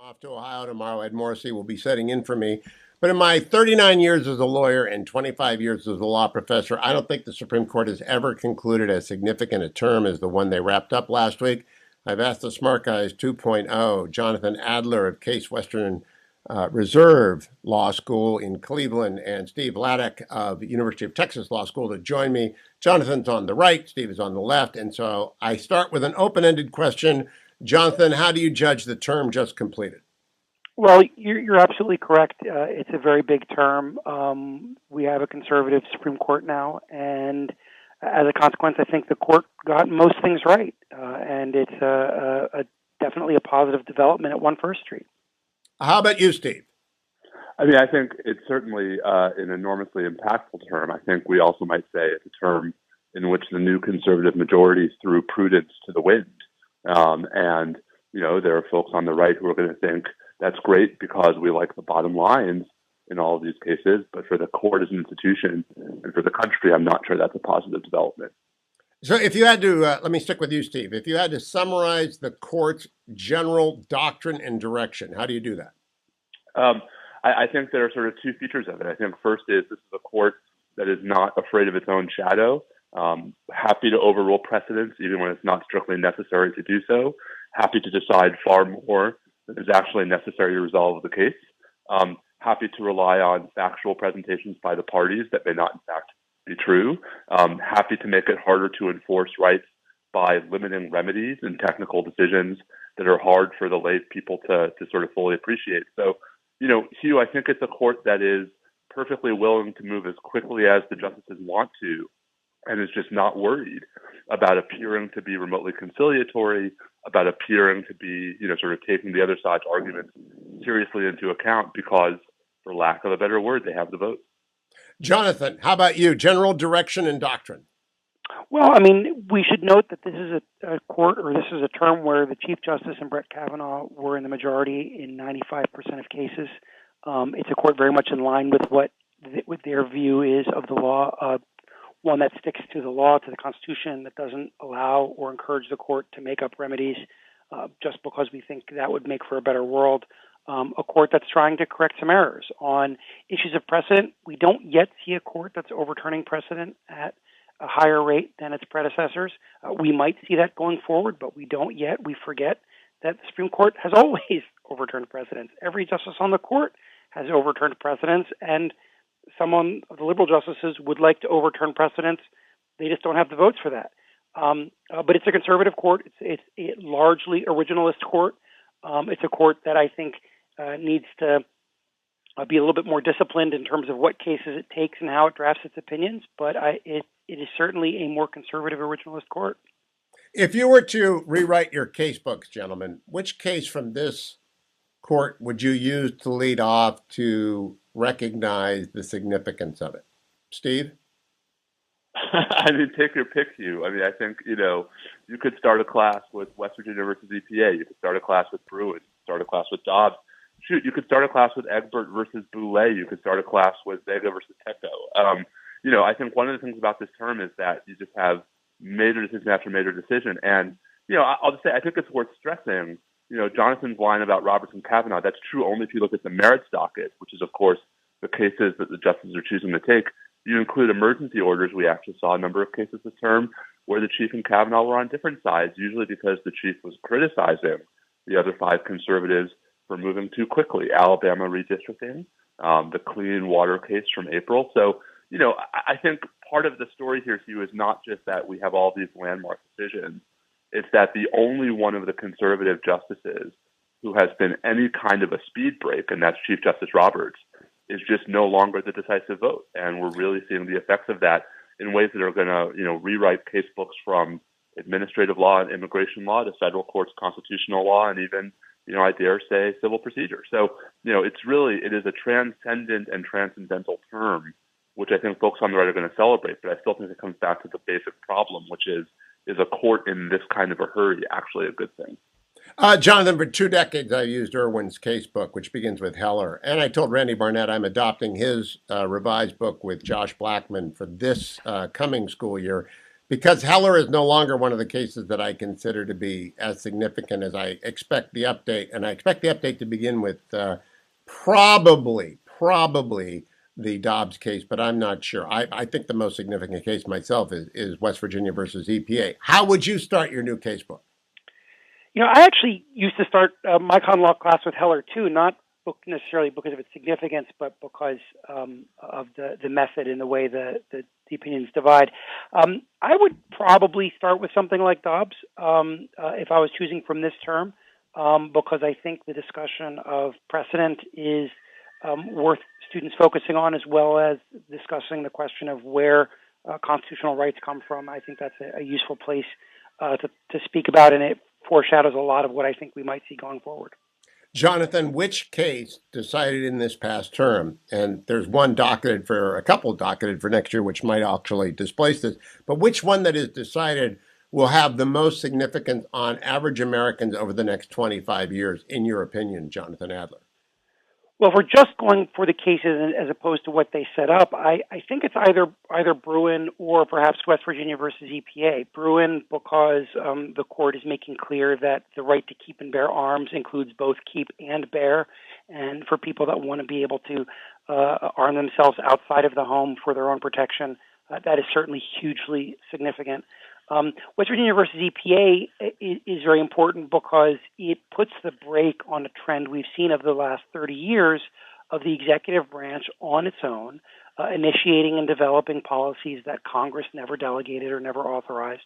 Off to Ohio tomorrow. Ed Morrissey will be sitting in for me. But in my 39 years as a lawyer and 25 years as a law professor, I don't think the Supreme Court has ever concluded as significant a term as the one they wrapped up last week. I've asked the Smart Guys 2.0, Jonathan Adler of Case Western Reserve Law School in Cleveland, and Steve Vladeck of University of Texas Law School to join me. Jonathan's on the right, Steve is on the left, and so I start with an open-ended question. Jonathan, how do you judge the term just completed? Well, you're absolutely correct. It's a very big term. We have a conservative Supreme Court now, and as a consequence, I think the court got most things right, and it's definitely a positive development at 1 First Street. How about you, Steve? I mean, I think it's certainly an enormously impactful term. I think we also might say it's a term in which the new conservative majorities threw prudence to the wind. And, you know, there are folks on the right who are going to think that's great because we like the bottom lines in all of these cases. But for the court as an institution and for the country, I'm not sure that's a positive development. So if you had to, let me stick with you, Steve. If you had to summarize the court's general doctrine and direction, how do you do that? I think there are sort of two features of it. I think first is this is a court that is not afraid of its own shadow. Happy to overrule precedents, even when it's not strictly necessary to do so. Happy to decide far more than is actually necessary to resolve the case. Happy to rely on factual presentations by the parties that may not, in fact, be true. Happy to make it harder to enforce rights by limiting remedies and technical decisions that are hard for the lay people to sort of fully appreciate. So, you know, Hugh, I think it's a court that is perfectly willing to move as quickly as the justices want to, and is just not worried about appearing to be remotely conciliatory, about appearing to be, you know, sort of taking the other side's arguments seriously into account because, for lack of a better word, they have the vote. Jonathan, how about you? General direction and doctrine. Well, I mean, we should note that this is a court, or this is a term where the Chief Justice and Brett Kavanaugh were in the majority in 95% of cases. It's a court very much in line with what their view is of the law. One that sticks to the law, to the Constitution, that doesn't allow or encourage the court to make up remedies just because we think that would make for a better world. A court that's trying to correct some errors on issues of precedent. We don't yet see a court that's overturning precedent at a higher rate than its predecessors. We might see that going forward, but we don't yet. We forget that the Supreme Court has always overturned precedents. Every justice on the court has overturned precedents, and some of the liberal justices would like to overturn precedents. They just don't have the votes for that. But it's a conservative court. It's a largely originalist court. It's a court that I think needs to be a little bit more disciplined in terms of what cases it takes and how it drafts its opinions. But it is certainly a more conservative originalist court. If you were to rewrite your case books, gentlemen, which case from this court would you use to lead off to recognize the significance of it? Steve? I mean, take your pick, Hugh. I mean, I think, you know, you could start a class with West Virginia versus EPA. You could start a class with Bruin. Start a class with Dobbs. Shoot, you could start a class with Egbert versus Boulay. You could start a class with Vega versus Tecco. You know, I think one of the things about this term is that you just have major decision after major decision. And, you know, I'll just say, I think it's worth stressing, you know, Jonathan's line about Roberts and Kavanaugh, that's true only if you look at the merits docket, which is, of course, the cases that the justices are choosing to take. You include emergency orders. We actually saw a number of cases this term where the Chief and Kavanaugh were on different sides, usually because the Chief was criticizing the other five conservatives for moving too quickly. Alabama redistricting, the Clean Water case from April. So, you know, I think part of the story here, Hugh, is not just that we have all these landmark decisions. It's that the only one of the conservative justices who has been any kind of a speed break, and that's Chief Justice Roberts, is just no longer the decisive vote. And we're really seeing the effects of that in ways that are going to, you know, rewrite case books from administrative law and immigration law to federal courts, constitutional law, and even, you know, I dare say civil procedure. So, you know, it is a transcendent and transcendental term, which I think folks on the right are going to celebrate. But I still think it comes back to the basic problem, which is a court in this kind of a hurry actually a good thing? Jonathan, for 2 decades, I used Irwin's case book, which begins with Heller. And I told Randy Barnett I'm adopting his revised book with Josh Blackman for this coming school year. Because Heller is no longer one of the cases that I consider to be as significant as I expect the update. And I expect the update to begin with probably the Dobbs case, but I'm not sure. I think the most significant case myself is West Virginia versus EPA. How would you start your new case book? I actually used to start my common law class with Heller too, not necessarily because of its significance, but because of the method and the way the opinions divide. I would probably start with something like Dobbs if I was choosing from this term, because I think the discussion of precedent is worth students focusing on, as well as discussing the question of where constitutional rights come from. I think that's a useful place to speak about, and it foreshadows a lot of what I think we might see going forward. Jonathan, which case decided in this past term, and there's a couple docketed for next year, which might actually displace this, but which one that is decided will have the most significance on average Americans over the next 25 years, in your opinion, Jonathan Adler? Well, if we're just going for the cases as opposed to what they set up, I think it's either Bruin or perhaps West Virginia versus EPA. Bruin, because the court is making clear that the right to keep and bear arms includes both keep and bear, and for people that want to be able to arm themselves outside of the home for their own protection, that is certainly hugely significant. West Virginia versus EPA is very important because it puts the brake on a trend we've seen over the last 30 years of the executive branch on its own, initiating and developing policies that Congress never delegated or never authorized.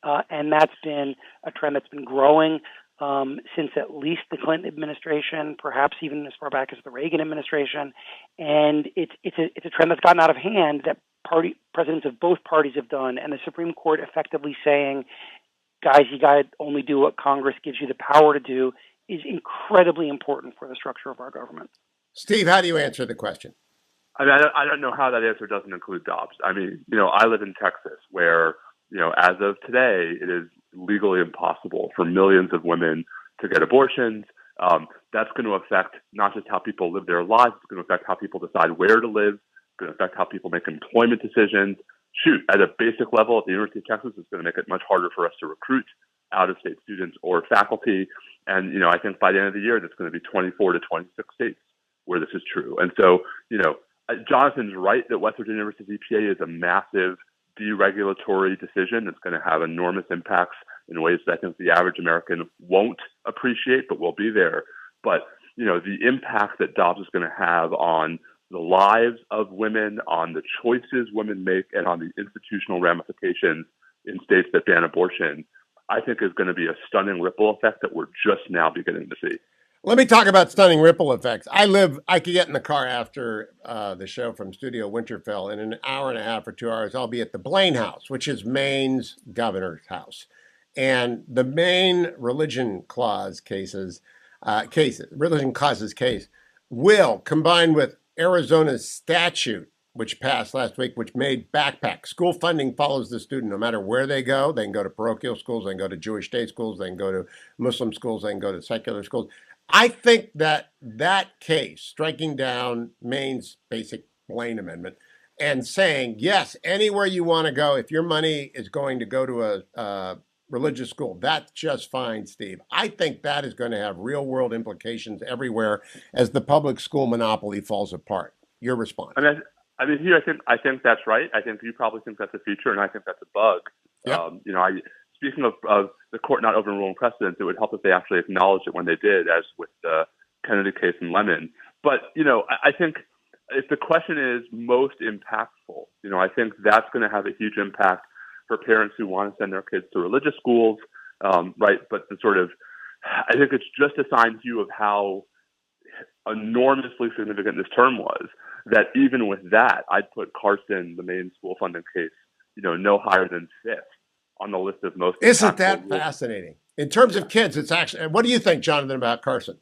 And that's been a trend that's been growing since at least the Clinton administration, perhaps even as far back as the Reagan administration. And it's a trend that's gotten out of hand that presidents of both parties have done, and the Supreme Court effectively saying, guys, you got to only do what Congress gives you the power to do, is incredibly important for the structure of our government. Steve, how do you answer the question? I mean, I don't know how that answer doesn't include Dobbs. I mean, I live in Texas where, as of today, it is legally impossible for millions of women to get abortions. That's going to affect not just how people live their lives, it's going to affect how people decide where to live. It's going to affect how people make employment decisions. At a basic level at the University of Texas, it's going to make it much harder for us to recruit out-of-state students or faculty. And, I think by the end of the year, there's going to be 24 to 26 states where this is true. And so, Jonathan's right that West Virginia versus EPA is a massive deregulatory decision. It's going to have enormous impacts in ways that I think the average American won't appreciate, but will be there. But, the impact that Dobbs is going to have on the lives of women, on the choices women make, and on the institutional ramifications in states that ban abortion, I think is going to be a stunning ripple effect that we're just now beginning to see. Let me talk about stunning ripple effects. I could get in the car after the show from Studio Winterfell. In an hour and a half or 2 hours, I'll be at the Blaine House, which is Maine's governor's house. And the Maine religion clause case, will, combined with Arizona's statute, which passed last week, which made school funding follows the student no matter where they go. They can go to parochial schools, they can go to Jewish day schools, they can go to Muslim schools, they can go to secular schools. I think that case, striking down Maine's basic Blaine Amendment and saying, yes, anywhere you want to go, if your money is going to go to a religious school, that's just fine, Steve. I think that is going to have real world implications everywhere as the public school monopoly falls apart. Your response? I mean, Hugh, I think that's right. I think you probably think that's a feature, and I think that's a bug. Yep. Speaking of the court not overruling precedents, it would help if they actually acknowledged it when they did, as with the Kennedy case in Lemon. But, I think if the question is most impactful, I think that's going to have a huge impact for parents who want to send their kids to religious schools, right? But I think it's just a sign, Hugh, of how enormously significant this term was, that even with that, I'd put Carson, the Maine school funding case, no higher than fifth on the list of most. Isn't that fascinating? In terms of kids, it's actually, what do you think, Jonathan, about Carson?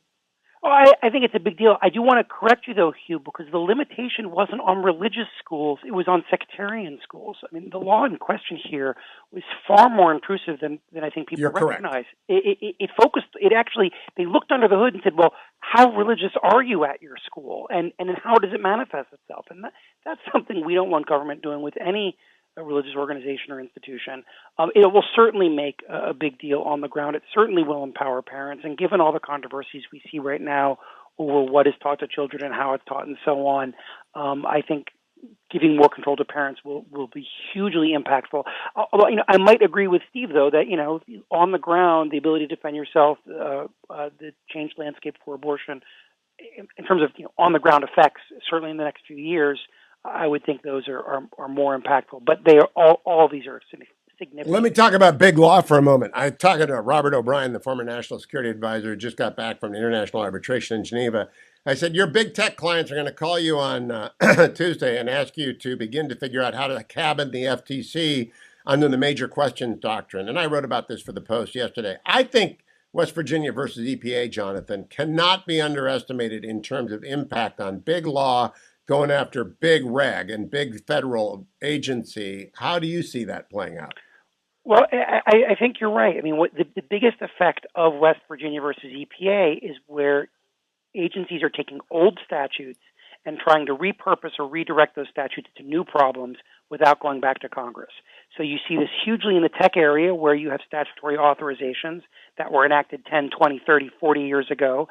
Well, I think it's a big deal. I do want to correct you, though, Hugh, because the limitation wasn't on religious schools. It was on sectarian schools. I mean, the law in question here was far more intrusive than I think people recognize. It focused, they looked under the hood and said, well, how religious are you at your school? And how does it manifest itself? And that's something we don't want government doing with any a religious organization or institution. It will certainly make a big deal on the ground. It certainly will empower parents. And given all the controversies we see right now over what is taught to children and how it's taught and so on, I think giving more control to parents will be hugely impactful. Although, I might agree with Steve, though, that, on the ground, the ability to defend yourself, the changed landscape for abortion, in terms of on the ground effects, certainly in the next few years, I would think those are more impactful. But they are all these are significant. Let me talk about big law for a moment. I talked to Robert O'Brien, the former national security advisor, who just got back from the international arbitration in Geneva. I said, your big tech clients are going to call you on Tuesday and ask you to begin to figure out how to cabin the FTC under the major questions doctrine. And I wrote about this for the Post yesterday. I think West Virginia versus EPA, Jonathan, cannot be underestimated in terms of impact on big law going after big reg and big federal agency. How do you see that playing out? Well, I think you're right. I mean, the biggest effect of West Virginia versus EPA is where agencies are taking old statutes and trying to repurpose or redirect those statutes to new problems without going back to Congress. So you see this hugely in the tech area where you have statutory authorizations that were enacted 10, 20, 30, 40 years ago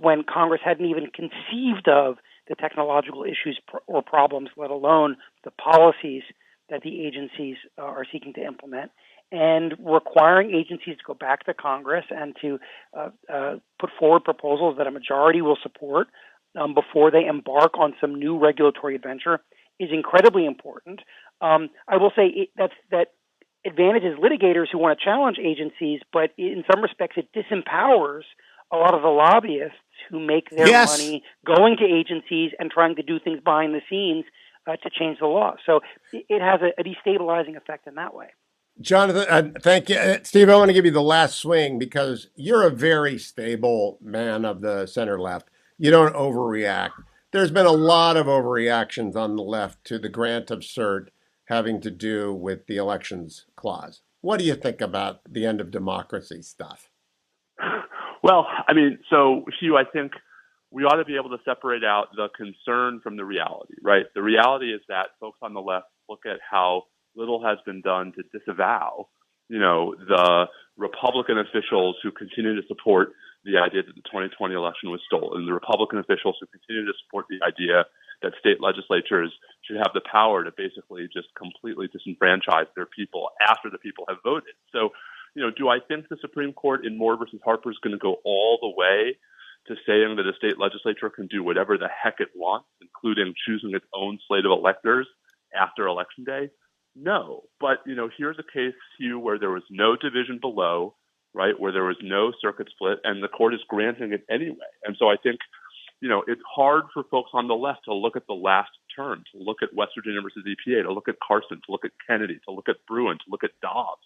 when Congress hadn't even conceived of the technological issues or problems, let alone the policies that the agencies are seeking to implement, and requiring agencies to go back to Congress and to put forward proposals that a majority will support before they embark on some new regulatory adventure is incredibly important. I will say that advantages litigators who want to challenge agencies, but in some respects it disempowers a lot of the lobbyists who make their money going to agencies and trying to do things behind the scenes to change the law. So it has a destabilizing effect in that way. Jonathan, thank you. Steve, I want to give you the last swing because you're a very stable man of the center left. You don't overreact. There's been a lot of overreactions on the left to the grant of cert having to do with the elections clause. What do you think about the end of democracy stuff? Well, I mean, so Hugh, I think we ought to be able to separate out the concern from the reality, right? The reality is that folks on the left look at how little has been done to disavow, the Republican officials who continue to support the idea that the 2020 election was stolen, the Republican officials who continue to support the idea that state legislatures should have the power to basically just completely disenfranchise their people after the people have voted. So, do I think the Supreme Court in Moore versus Harper is going to go all the way to saying that a state legislature can do whatever the heck it wants, including choosing its own slate of electors after Election Day? No. But, here's a case, Hugh, where there was no division below, right, where there was no circuit split, and the court is granting it anyway. And so I think, it's hard for folks on the left to look at the last term, to look at West Virginia versus EPA, to look at Carson, to look at Kennedy, to look at Bruen, to look at Dobbs,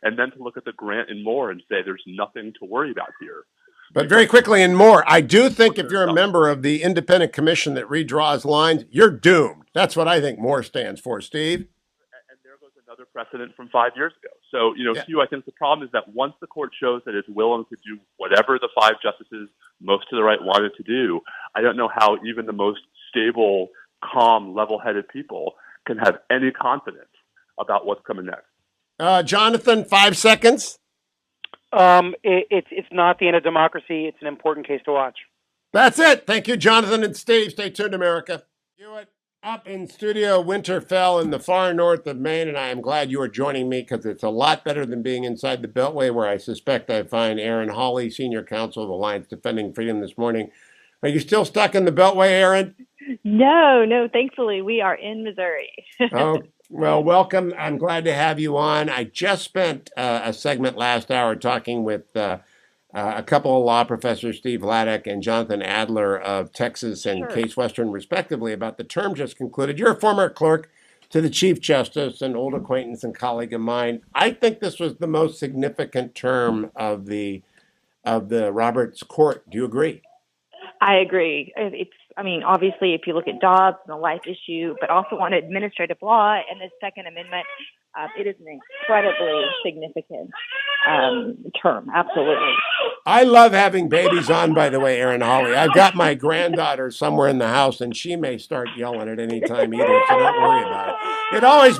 and then to look at the grant in Moore and say there's nothing to worry about here. But very quickly in Moore, I do think if you're a member of the independent commission that redraws lines, you're doomed. That's what I think Moore stands for, Steve. And there goes another precedent from 5 years ago. So, Hugh, I think the problem is that once the court shows that it's willing to do whatever the five justices most to the right wanted to do, I don't know how even the most stable, calm, level-headed people can have any confidence about what's coming next. Jonathan, 5 seconds. It's not the end of democracy. It's an important case to watch. That's it. Thank you, Jonathan and Steve. Stay tuned, America. Hewitt, up in studio Winterfell in the far north of Maine, and I am glad you are joining me because it's a lot better than being inside the Beltway, where I suspect I find Aaron Hawley, Senior Counsel of Alliance Defending Freedom this morning. Are you still stuck in the Beltway, Aaron? No, thankfully we are in Missouri. Oh, well, welcome. I'm glad to have you on. I just spent a segment last hour talking with a couple of law professors, Steve Vladeck and Jonathan Adler of Texas and Case Western, respectively, about the term just concluded. You're a former clerk to the Chief Justice, an old acquaintance and colleague of mine. I think this was the most significant term of the Roberts Court. Do you agree? I agree. Obviously, if you look at Dobbs and the life issue, but also on administrative law and the Second Amendment, it is an incredibly significant term. Absolutely. I love having babies on, by the way, Aaron Holly. I've got my granddaughter somewhere in the house, and she may start yelling at any time either, so don't worry about it. Sorry It about always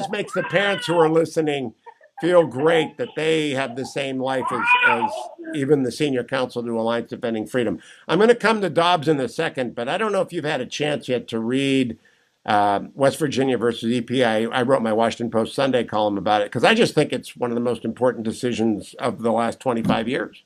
that. makes the parents who are listening feel great that they have the same life as even the senior counsel to Alliance Defending Freedom. I'm going to come to Dobbs in a second, but I don't know if you've had a chance yet to read West Virginia versus EPA. I wrote my Washington Post Sunday column about it because I just think it's one of the most important decisions of the last 25 years.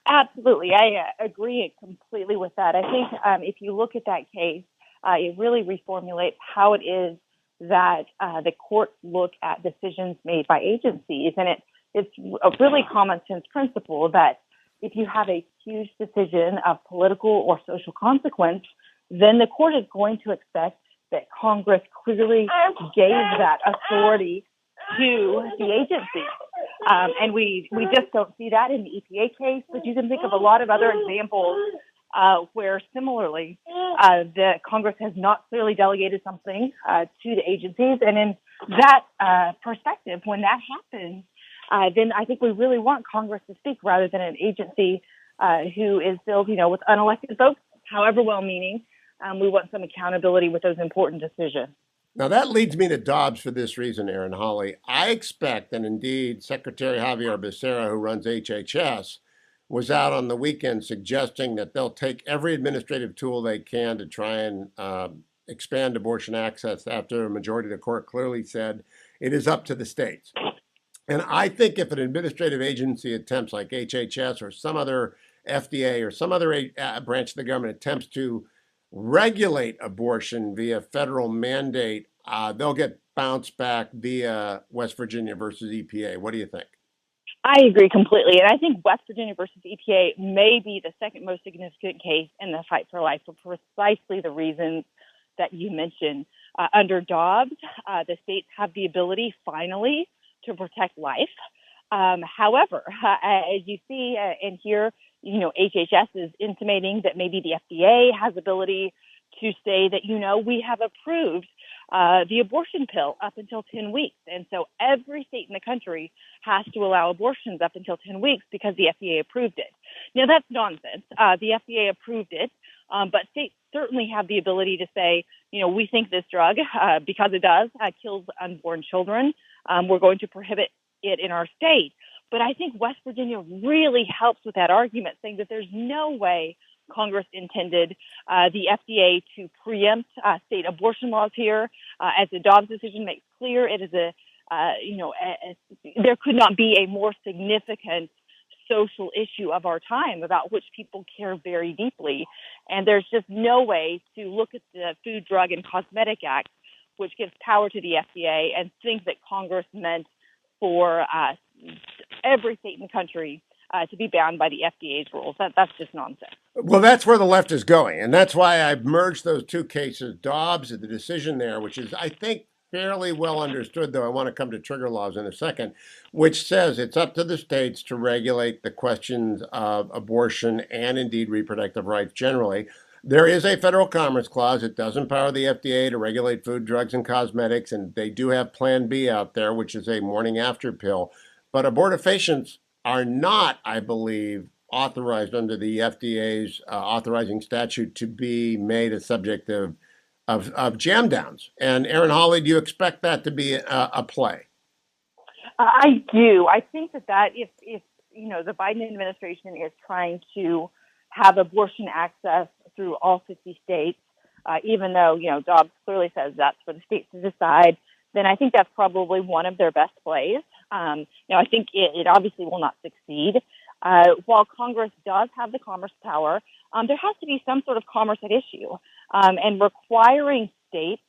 Absolutely. I agree completely with that. I think if you look at that case, it really reformulates how it is that the courts look at decisions made by agencies. And it's a really common sense principle that if you have a huge decision of political or social consequence, then the court is going to expect that Congress clearly gave that authority to the agency. And we just don't see that in the EPA case, but you can think of a lot of other examples where similarly the Congress has not clearly delegated something to the agencies. And in that perspective, when that happens, then I think we really want Congress to speak rather than an agency who is filled, with unelected folks, however well-meaning. We want some accountability with those important decisions. Now, that leads me to Dobbs for this reason, Aaron Holly. I expect, and indeed, Secretary Javier Becerra, who runs HHS, was out on the weekend suggesting that they'll take every administrative tool they can to try and expand abortion access after a majority of the court clearly said it is up to the states. And I think if an administrative agency attempts, like HHS or some other FDA or some other branch of the government attempts to regulate abortion via federal mandate, they'll get bounced back via West Virginia versus EPA. What do you think? I agree completely. And I think West Virginia versus EPA may be the second most significant case in the fight for life for precisely the reasons that you mentioned. Under Dobbs, the states have the ability finally to protect life. However, as you see and hear, HHS is intimating that maybe the FDA has ability to say that, we have approved the abortion pill up until 10 weeks. And so every state in the country has to allow abortions up until 10 weeks because the FDA approved it. Now, that's nonsense. The FDA approved it, but states certainly have the ability to say, we think this drug, because it does, kills unborn children. We're going to prohibit it in our state. But I think West Virginia really helps with that argument, saying that there's no way Congress intended the FDA to preempt state abortion laws here. As the Dobbs decision makes clear, it is there could not be a more significant social issue of our time about which people care very deeply. And there's just no way to look at the Food, Drug, and Cosmetic Act, which gives power to the FDA, and think that Congress meant for every state in the country to be bound by the FDA's rules. That's just nonsense. Well, that's where the left is going. And that's why I've merged those two cases. Dobbs, the decision there, which is, I think, fairly well understood, though I want to come to trigger laws in a second, which says it's up to the states to regulate the questions of abortion and indeed reproductive rights generally. There is a federal commerce clause. It does empower the FDA to regulate food, drugs, and cosmetics, and they do have Plan B out there, which is a morning after pill. But abortifacients are not, I believe, authorized under the FDA's authorizing statute to be made a subject of jam downs. And Aaron Holly, do you expect that to be a play? I do. I think that if the Biden administration is trying to have abortion access through all 50 states, even though, Dobbs clearly says that's for the states to decide, then I think that's probably one of their best plays. I think it obviously will not succeed. While Congress does have the commerce power, there has to be some sort of commerce at issue. And requiring states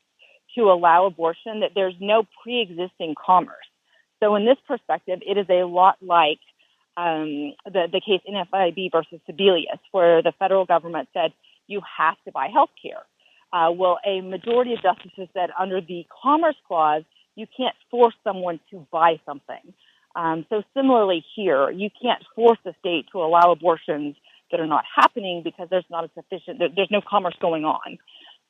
to allow abortion, that there's no pre-existing commerce. So in this perspective, it is a lot like the case NFIB versus Sebelius, where the federal government said you have to buy health care. Well, a majority of justices said under the Commerce Clause, you can't force someone to buy something. So similarly here, you can't force a state to allow abortions that are not happening because there's not a sufficient, there's no commerce going on.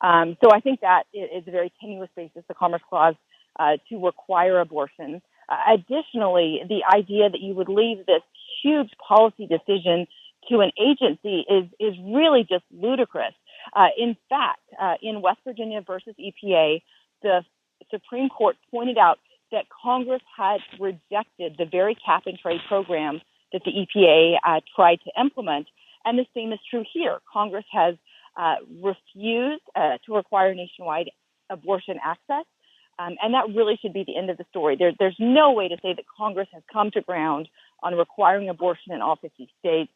So I think that is a very tenuous basis, the Commerce Clause, to require abortion. Additionally, the idea that you would leave this huge policy decision to an agency is really just ludicrous. In fact, in West Virginia versus EPA, the Supreme Court pointed out that Congress had rejected the very cap and trade program that the EPA tried to implement. And the same is true here. Congress has refused to require nationwide abortion access. And that really should be the end of the story. There's no way to say that Congress has come to ground on requiring abortion in all 50 states.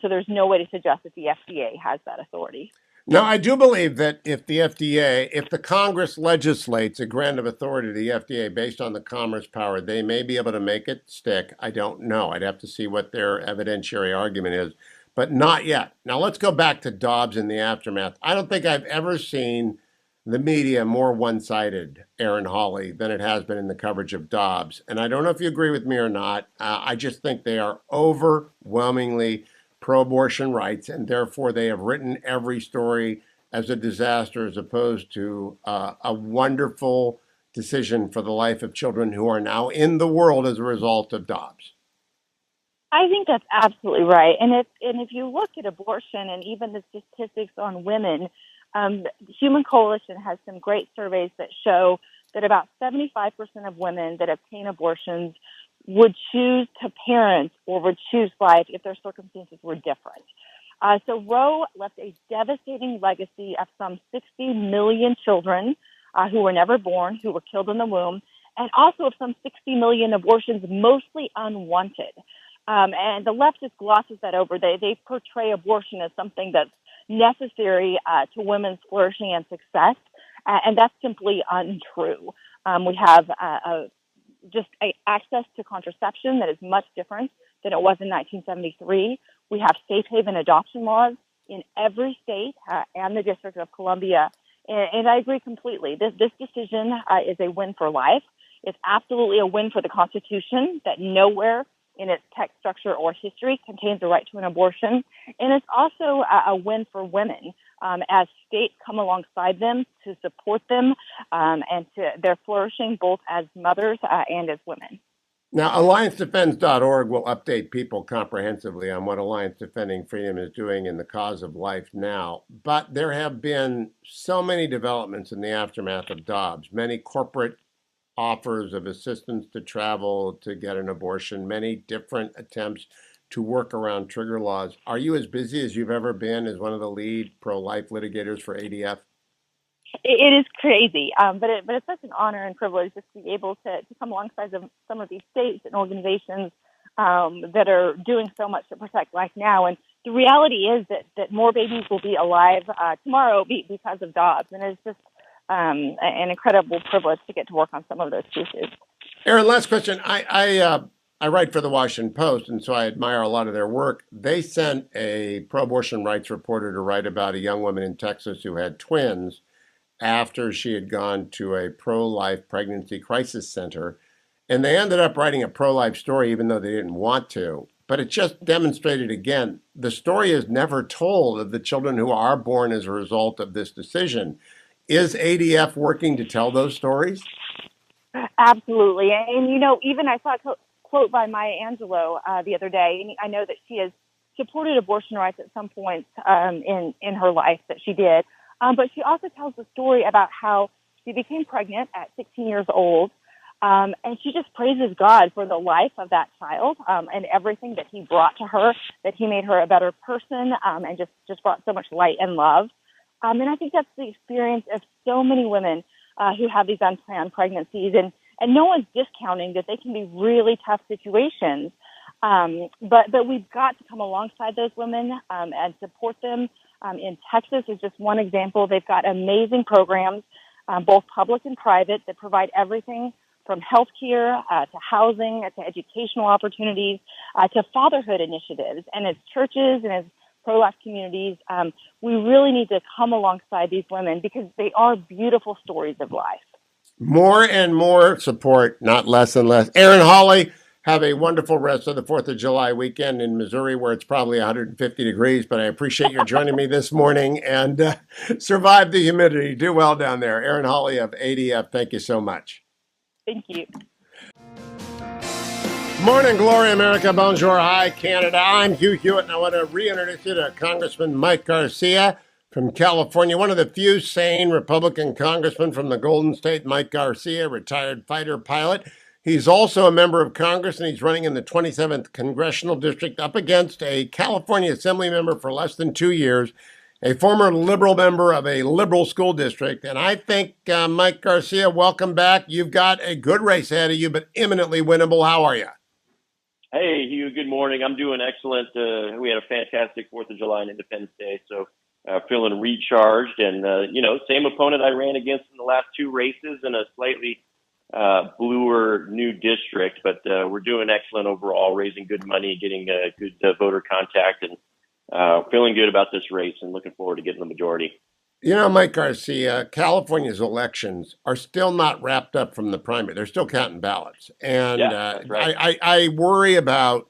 So there's no way to suggest that the FDA has that authority. Now, I do believe that if the Congress legislates a grant of authority to the FDA based on the commerce power, they may be able to make it stick. I don't know. I'd have to see what their evidentiary argument is, but not yet. Now, let's go back to Dobbs in the aftermath. I don't think I've ever seen the media more one-sided, Aaron Hawley, than it has been in the coverage of Dobbs. And I don't know if you agree with me or not. I just think they are overwhelmingly pro-abortion rights, and therefore they have written every story as a disaster as opposed to a wonderful decision for the life of children who are now in the world as a result of Dobbs. I think that's absolutely right. And if you look at abortion and even the statistics on women, the Human Coalition has some great surveys that show that about 75% of women that obtain abortions would choose to parent or would choose life if their circumstances were different. So Roe left a devastating legacy of some 60 million children who were never born, who were killed in the womb, and also of some 60 million abortions, mostly unwanted. And the left just glosses that over. They portray abortion as something that's necessary to women's flourishing and success, and that's simply untrue. We have access to contraception that is much different than it was in 1973. We have safe haven adoption laws in every state and the District of Columbia. And I agree completely. This decision is a win for life. It's absolutely a win for the Constitution that nowhere in its text structure or history contains the right to an abortion. And it's also a win for women as states come alongside them to support them and to their flourishing both as mothers and as women. Now, AllianceDefends.org will update people comprehensively on what Alliance Defending Freedom is doing in the cause of life now. But there have been so many developments in the aftermath of Dobbs, many corporate offers of assistance to travel to get an abortion, many different attempts to work around trigger laws. Are you as busy as you've ever been as one of the lead pro-life litigators for ADF? It is crazy, but it's such an honor and privilege just to be able to come alongside some of these states and organizations that are doing so much to protect life now. And the reality is that more babies will be alive tomorrow because of Dobbs, and it's just an incredible privilege to get to work on some of those cases. Aaron, last question. I write for the Washington Post, and so I admire a lot of their work. They sent a pro-abortion rights reporter to write about a young woman in Texas who had twins after she had gone to a pro-life pregnancy crisis center. And they ended up writing a pro-life story, even though they didn't want to. But it just demonstrated again, the story is never told of the children who are born as a result of this decision. Is ADF working to tell those stories? Absolutely. And, even I saw a quote by Maya Angelou the other day, and I know that she has supported abortion rights at some point in her life that she did. But she also tells the story about how she became pregnant at 16 years old, and she just praises God for the life of that child and everything that he brought to her, that he made her a better person and just brought so much light and love. And I think that's the experience of so many women who have these unplanned pregnancies. And no one's discounting that they can be really tough situations. But we've got to come alongside those women and support them. In Texas is just one example. They've got amazing programs, both public and private, that provide everything from health care to housing to educational opportunities to fatherhood initiatives. And as churches and as pro-life communities, we really need to come alongside these women because they are beautiful stories of life. More and more support, not less and less. Aaron Hawley, Have a wonderful rest of the 4th of July weekend in Missouri, where it's probably 150 degrees. But I appreciate your joining me this morning, and survive the humidity. Do well down there. Aaron Hawley of ADF, thank you so much. Thank you. Morning, Glory, America. Bonjour, hi, Canada. I'm Hugh Hewitt, and I want to reintroduce you to Congressman Mike Garcia from California, one of the few sane Republican congressmen from the Golden State. Mike Garcia, retired fighter pilot. He's also a member of Congress, and he's running in the 27th Congressional District up against a California Assembly member for less than 2 years, a former liberal member of a liberal school district. And I think, Mike Garcia, welcome back. You've got a good race ahead of you, but imminently winnable. How are you? Hey, Hugh, good morning. I'm doing excellent. We had a fantastic 4th of July and Independence Day, so feeling recharged. And, same opponent I ran against in the last 2 races in a slightly bluer new district, but we're doing excellent overall, raising good money, getting good voter contact, and feeling good about this race and looking forward to getting the majority. You know, Mike Garcia, California's elections are still not wrapped up from the primary. They're still counting ballots. And that's right. I worry about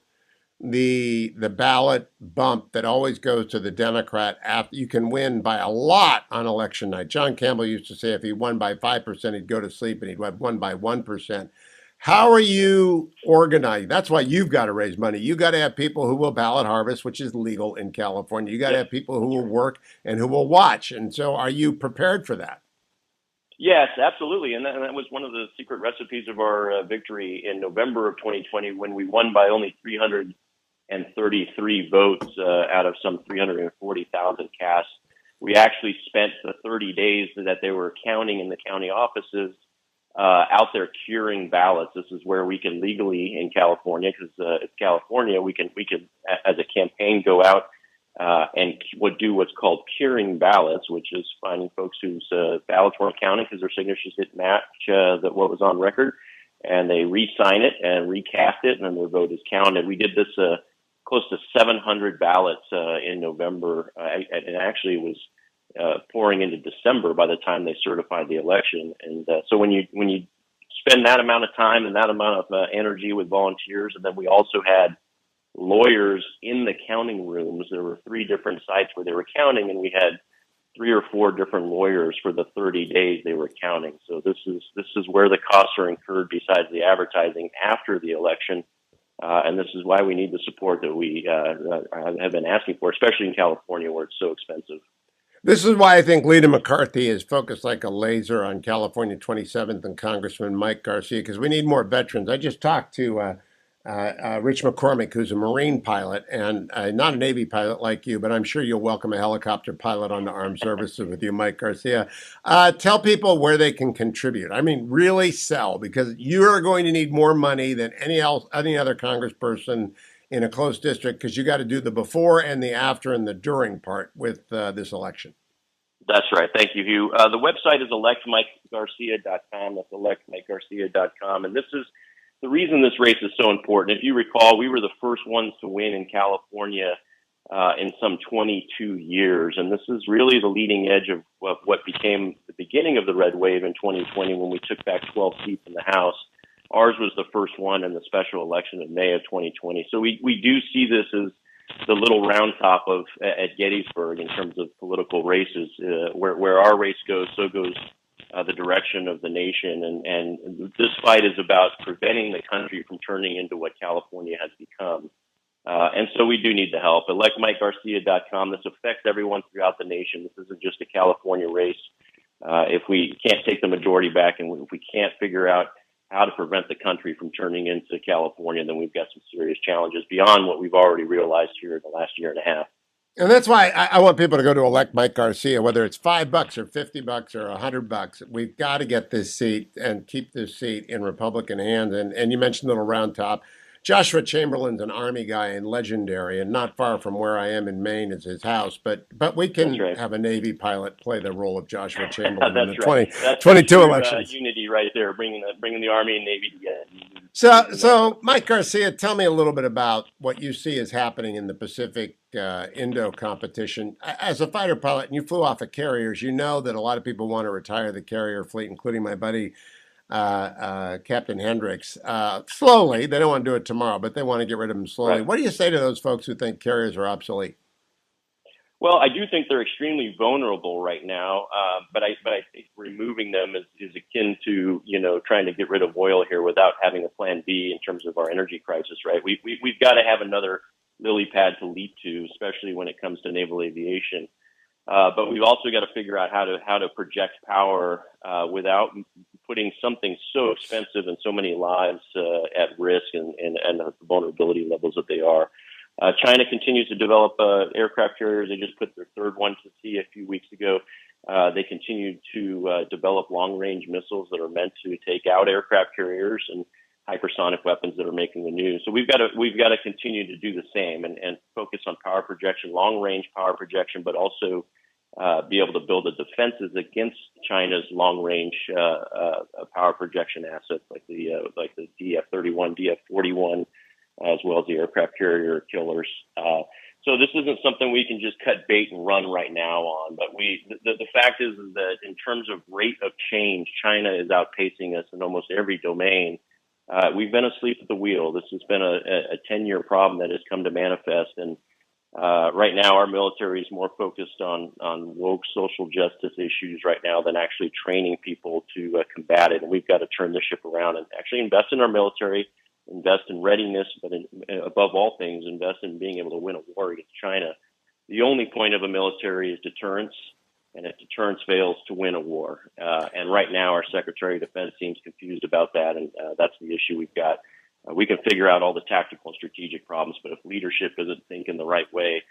the ballot bump that always goes to the Democrat after you can win by a lot on election night. John Campbell used to say if he won by 5%, he'd go to sleep, and he'd have won by 1%. How are you organized? That's why you've got to raise money. You got to have people who will ballot harvest, which is legal in California. You got to have people who will work and who will watch. And so are you prepared for that? Yes, absolutely. And that was one of the secret recipes of our victory in November of 2020 when we won by only 333 votes out of some 340,000 casts. We actually spent the 30 days that they were counting in the county offices out there curing ballots. This is where we can legally in California, because it's California, we can as a campaign go out and would do what's called curing ballots, which is finding folks whose ballots weren't counted because their signatures didn't match what was on record, and they re-sign it and recast it, and then their vote is counted. We did this close to 700 ballots in November, and actually it was pouring into December by the time they certified the election. And so when you spend that amount of time and that amount of energy with volunteers, and then we also had lawyers in the counting rooms. There were 3 different sites where they were counting, and we had 3 or 4 different lawyers for the 30 days they were counting. So this is where the costs are incurred besides the advertising after the election. And this is why we need the support that we have been asking for, especially in California where it's so expensive. This is why I think Lita McCarthy is focused like a laser on California 27th and Congressman Mike Garcia, because we need more veterans. I just talked to Rich McCormick, who's a Marine pilot and not a Navy pilot like you, but I'm sure you'll welcome a helicopter pilot on the armed services with you, Mike Garcia. Tell people where they can contribute. I mean, really sell, because you're going to need more money than any other congressperson in a close district, because you got to do the before and the after and the during part with this election. That's right. Thank you, Hugh. The website is electmikegarcia.com. That's electmikegarcia.com. And this is the reason this race is so important. If you recall, we were the first ones to win in California in some 22 years. And this is really the leading edge of what became the beginning of the red wave in 2020 when we took back 12 seats in the House. Ours was the first one in the special election in May of 2020. So we do see this as the little round top of at Gettysburg in terms of political races. Where our race goes, so goes the direction of the nation. And this fight is about preventing the country from turning into what California has become. And so we do need the help. ElectMikeGarcia.com. This affects everyone throughout the nation. This isn't just a California race. If we can't take the majority back, and if we can't figure out how to prevent the country from turning into California, then we've got some serious challenges beyond what we've already realized here in the last year and a half. And that's why I want people to go to elect Mike Garcia, whether it's $5 or $50 or $100. We've got to get this seat and keep this seat in Republican hands. And you mentioned Little Round Top. Joshua Chamberlain's an Army guy and legendary, and not far from where I am in Maine is his house. But we can have a Navy pilot play the role of Joshua Chamberlain in the 2022 elections. Unity right there, bringing the Army and Navy together. So Mike Garcia, tell me a little bit about what you see as happening in the Pacific Indo competition. As a fighter pilot, and you flew off of carriers, you know that a lot of people want to retire the carrier fleet, including my buddy Captain Hendricks. Slowly, they don't want to do it tomorrow, but they want to get rid of him slowly. Right. What do you say to those folks who think carriers are obsolete? Well, I do think they're extremely vulnerable right now, but I think removing them is akin to trying to get rid of oil here without having a plan B in terms of our energy crisis. Right? We've got to have another lily pad to leap to, especially when it comes to naval aviation. But we've also got to figure out how to project power without putting something so expensive and so many lives at risk and the vulnerability levels that they are. China continues to develop aircraft carriers. They just put their third one to sea a few weeks ago. They continue to develop long-range missiles that are meant to take out aircraft carriers and hypersonic weapons that are making the news. So we've got to continue to do the same and focus on power projection, long-range power projection, but also be able to build the defenses against China's long-range power projection assets like the DF-31, DF-41. As well as the aircraft carrier killers. So this isn't something we can just cut bait and run right now on. But the fact is that in terms of rate of change, China is outpacing us in almost every domain. We've been asleep at the wheel. This has been a 10-year problem that has come to manifest. And right now, our military is more focused on woke social justice issues right now than actually training people to combat it. And we've got to turn the ship around and actually invest in our military, invest in readiness, but above all things, invest in being able to win a war against China. The only point of a military is deterrence, and if deterrence fails, to win a war. And right now, our Secretary of Defense seems confused about that, and that's the issue we've got. We can figure out all the tactical and strategic problems, but if leadership isn't thinking the right way,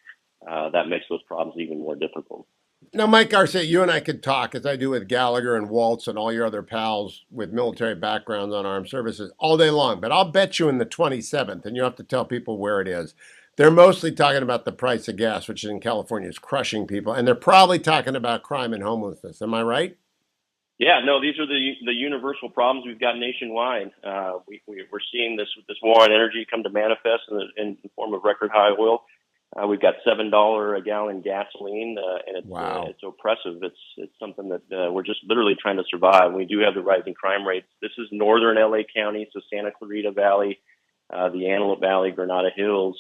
that makes those problems even more difficult. Now, Mike Garcia, you and I could talk, as I do with Gallagher and Waltz and all your other pals with military backgrounds on armed services, all day long. But I'll bet you in the 27th, and you have to tell people where it is, they're mostly talking about the price of gas, which in California is crushing people. And they're probably talking about crime and homelessness. Am I right? Yeah, no, these are the universal problems we've got nationwide. We're seeing this war on energy come to manifest in the form of record high oil. We've got $7 a gallon gasoline, and it's oppressive. It's something that we're just literally trying to survive. We do have the rising crime rates. This is northern LA County, so Santa Clarita Valley, the Antelope Valley, Granada Hills.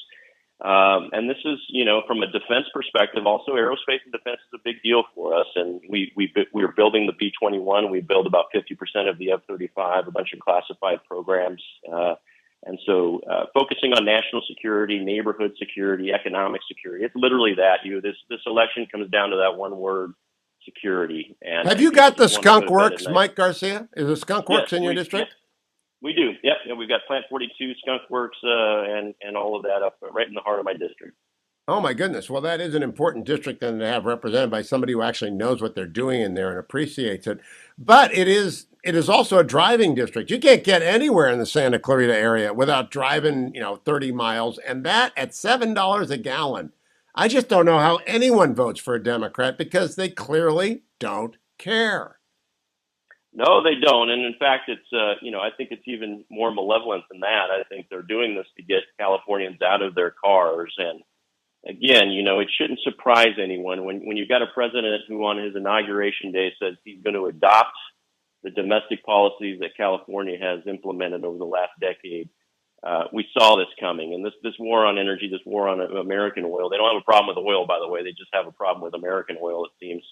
And this is, from a defense perspective, also aerospace and defense is a big deal for us. And we're building the B-21. We build about 50% of the F-35, a bunch of classified programs. And so focusing on national security, neighborhood security, economic security, it's literally that. This election comes down to that one word, security. And have you got the Skunk Works, Mike Garcia? Is the Skunk Works in your district? Yes, we do. Yep. We've got Plant 42, Skunk Works, and all of that up right in the heart of my district. Oh, my goodness. Well, that is an important district then to have represented by somebody who actually knows what they're doing in there and appreciates it. But it is also a driving district. You can't get anywhere in the Santa Clarita area without driving, 30 miles, and that at $7 a gallon. I just don't know how anyone votes for a Democrat because they clearly don't care. No, they don't. And in fact, it's, I think it's even more malevolent than that. I think they're doing this to get Californians out of their cars. And again, it shouldn't surprise anyone when you've got a president who on his inauguration day says he's going to adopt the domestic policies that California has implemented over the last decade. We saw this coming, and this war on energy, this war on American oil, they don't have a problem with oil, by the way. They just have a problem with American oil, it seems,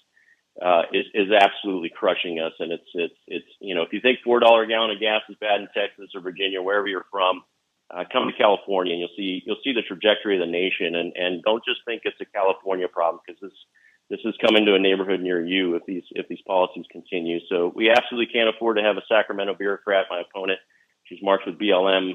is absolutely crushing us. And it's if you think $4 a gallon of gas is bad in Texas or Virginia, wherever you're from, come to California and you'll see the trajectory of the nation. And don't just think it's a California problem, because this is coming to a neighborhood near you if these policies continue. So we absolutely can't afford to have a Sacramento bureaucrat, my opponent. She's marched with BLM.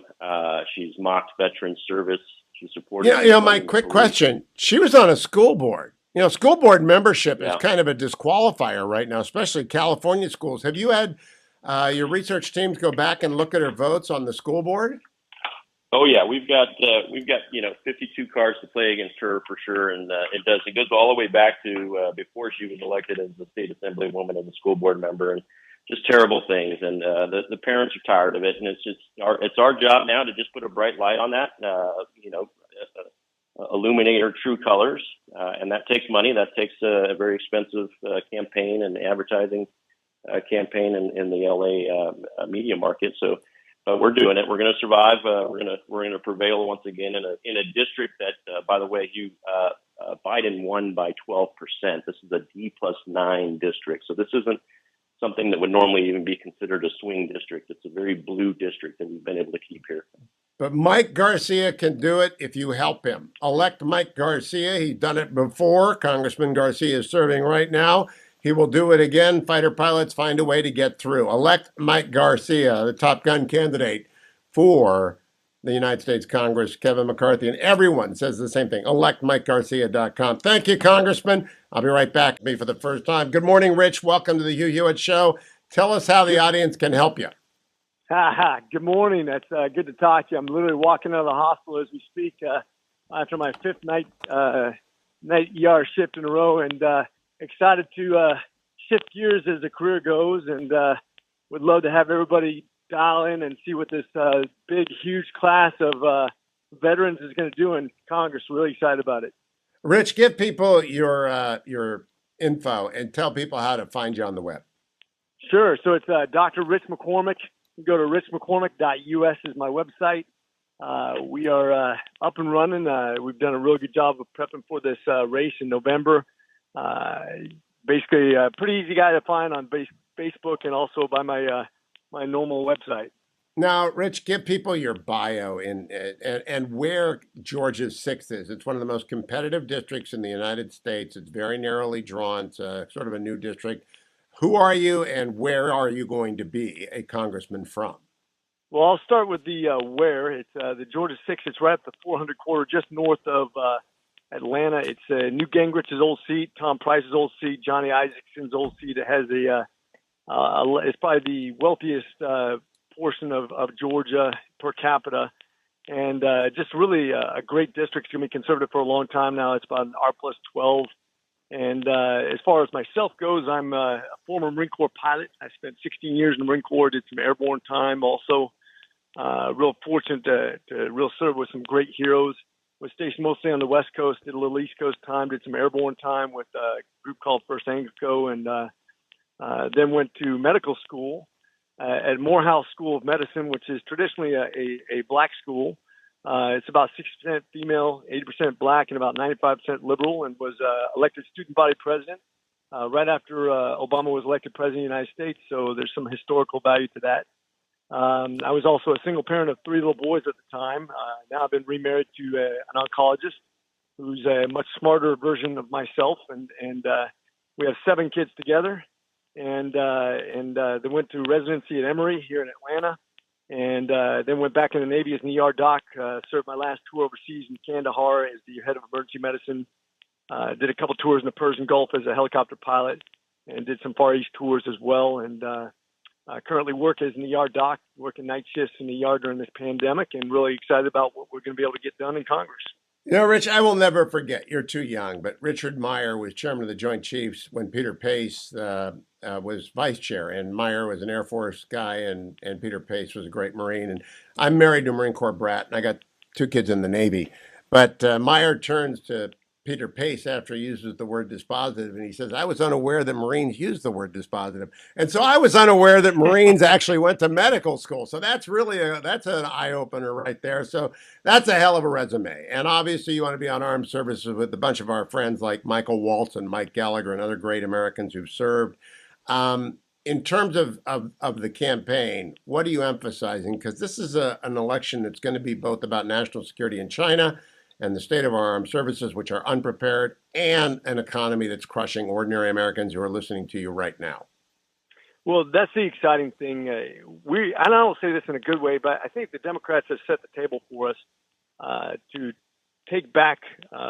She's mocked veteran service. She's supported. My quick question. She was on a school board. School board membership is kind of a disqualifier right now, especially California schools. Have you had your research teams go back and look at her votes on the school board? Oh yeah, we've got 52 cards to play against her for sure, and it goes all the way back to before she was elected as the state assemblywoman and the school board member, and just terrible things. And the parents are tired of it, and it's our job now to just put a bright light on that, illuminate her true colors, and that takes money. That takes a very expensive campaign and advertising campaign in the LA media market. So, but we're doing it. We're going to survive. We're going to prevail once again in a district that, by the way, Hugh, Biden won by 12%. This is a D+9 district. So this isn't something that would normally even be considered a swing district. It's a very blue district that we've been able to keep here. But Mike Garcia can do it if you help him. Elect Mike Garcia. He's done it before. Congressman Garcia is serving right now. He will do it again. Fighter pilots find a way to get through. Elect Mike Garcia, the Top Gun candidate for the United States Congress. Kevin McCarthy and everyone says the same thing. ElectMikeGarcia.com. Thank you, Congressman. I'll be right back. Me for the first time. Good morning, Rich. Welcome to the Hugh Hewitt Show. Tell us how the audience can help you. Good morning. That's good to talk to you. I'm literally walking out of the hospital as we speak after my fifth night ER shift in a row, and excited to shift gears as the career goes, and would love to have everybody dial in and see what this big, huge class of veterans is going to do in Congress. Really excited about it. Rich, give people your info and tell people how to find you on the web. Sure. So it's Dr. Rich McCormick. You can go to richmccormick.us is my website. We are up and running. We've done a really good job of prepping for this race in November. Basically, a pretty easy guy to find on Facebook and also by my normal website. Now, Rich, give people your bio and where Georgia's 6th is. It's one of the most competitive districts in the United States. It's very narrowly drawn. It's sort of a new district. Who are you and where are you going to be a congressman from? Well, I'll start with the where. It's the Georgia 6. It's right up the 400 corridor, just north of Atlanta. It's Newt Gingrich's old seat, Tom Price's old seat, Johnny Isaacsen's old seat. It has it's probably the wealthiest portion of Georgia per capita, and just really a great district. It's going to be conservative for a long time now. It's about an R+12. And as far as myself goes, I'm a former Marine Corps pilot. I spent 16 years in the Marine Corps, did some airborne time. Also, real fortunate to real serve with some great heroes. Was stationed mostly on the West Coast, did a little East Coast time, did some airborne time with a group called 1st Angco, and then went to medical school at Morehouse School of Medicine, which is traditionally a black school. It's about 60% female, 80% black, and about 95% liberal, and was elected student body president right after Obama was elected president of the United States. So there's some historical value to that. I was also a single parent of 3 little boys at the time. Now I've been remarried to an oncologist who's a much smarter version of myself, and we have 7 kids together. And they went through residency at Emory here in Atlanta. And then went back in the Navy as an ER doc, served my last tour overseas in Kandahar as the head of emergency medicine, did a couple tours in the Persian Gulf as a helicopter pilot, and did some Far East tours as well. And currently work as an ER doc, working night shifts in the ER during this pandemic, and really excited about what we're going to be able to get done in Congress. You know, Rich, I will never forget, you're too young, but Richard Meyer was chairman of the Joint Chiefs when Peter Pace was vice chair, and Meyer was an Air Force guy, and Peter Pace was a great Marine. And I'm married to a Marine Corps brat, and I got 2 kids in the Navy. But Meyer turns to Peter Pace after he uses the word dispositive, and he says, I was unaware that Marines use the word dispositive. And so I was unaware that Marines actually went to medical school. So that's really that's an eye-opener right there. So that's a hell of a resume. And obviously you want to be on armed services with a bunch of our friends like Michael Waltz and Mike Gallagher and other great Americans who've served. In terms of the campaign, what are you emphasizing? Because this is an election that's going to be both about national security in China and the state of our armed services, which are unprepared, and an economy that's crushing ordinary Americans who are listening to you right now. Well, that's the exciting thing. And I don't say this in a good way, but I think the Democrats have set the table for us to take back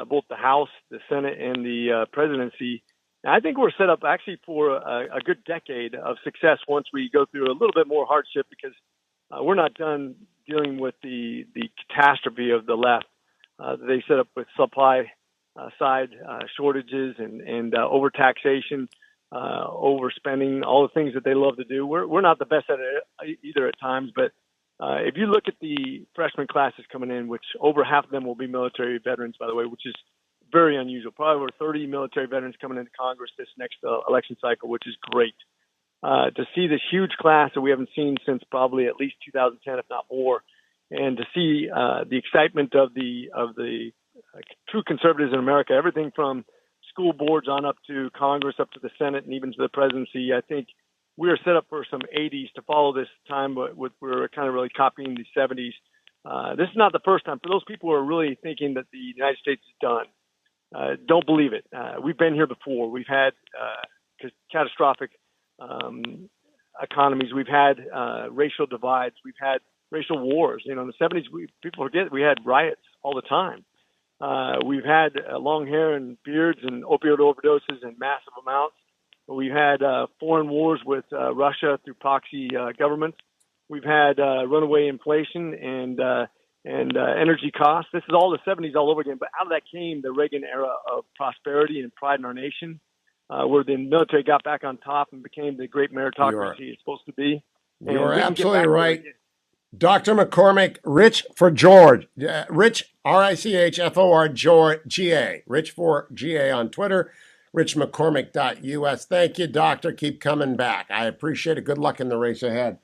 both the House, the Senate, and the presidency. And I think we're set up actually for a good decade of success once we go through a little bit more hardship, because we're not done dealing with the catastrophe of the left. They set up with supply side shortages and overtaxation, overspending, all the things that they love to do. We're not the best at it either at times, but if you look at the freshman classes coming in, which over half of them will be military veterans, by the way, which is very unusual. Probably over 30 military veterans coming into Congress this next election cycle, which is great. to see this huge class that we haven't seen since probably at least 2010, if not more, and to see the excitement of the true conservatives in America, everything from school boards on up to Congress, up to the Senate, and even to the presidency. I think we are set up for some 80s to follow this time, but we're kind of really copying the 70s. This is not the first time. For those people who are really thinking that the United States is done, don't believe it. We've been here before. We've had catastrophic economies. We've had racial divides. We've had racial wars. In the 70s, people forget we had riots all the time. We've had long hair and beards and opioid overdoses in massive amounts. We've had foreign wars with Russia through proxy governments. We've had runaway inflation and energy costs. This is all the 70s all over again. But out of that came the Reagan era of prosperity and pride in our nation, where the military got back on top and became the great meritocracy it's supposed to be. You're absolutely right. Dr. McCormick, Rich for George. Rich, RICHFOR, Rich for GA on Twitter. RichMcCormick.us. Thank you, Doctor. Keep coming back. I appreciate it. Good luck in the race ahead.